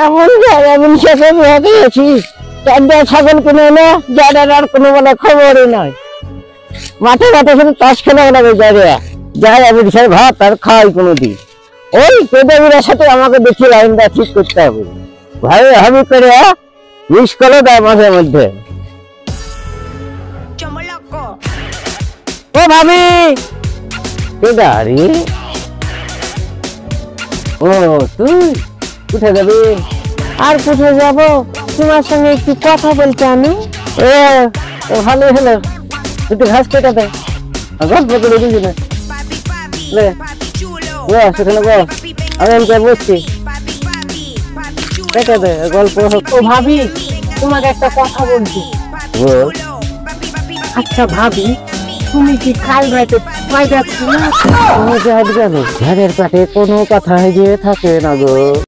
এমন এমন শেষে হয়ে গেছি, চারটা ছাগল কিনে এনে যাদের আর কোনো বলে খবরই নয়। মাঠে মাঠে শুধু তাস খেলা লাগে যাই আমি সাহেব ভাত আর খাই কোনোদিন। ওই কেদাবিরার সাথে আমাকে দেখি লাইনটা ঠিক করতে হবে। ভাই আমি করে মিস করে দেয় মাঝে মধ্যে। ও ভাবি কেদারি, ও তুই কোথায় যাবি? আর কোথায় যাব, তোমার সঙ্গে একটু কথা বলতে আমি। ভালোই হলো, একটু ঘাস কেটে দেয়, গল্প করে দিবি না। সেখানে আমি বসছি, কেটে দে গল্প। ও ভাবি, তোমাকে একটা কথা বলছি। আচ্ছা ভাবি, তুমি কি কাল রাতে পাই যাচ্ছ না? ঝাড়ের পেটে কোনো কথা হয়ে থাকে না গো।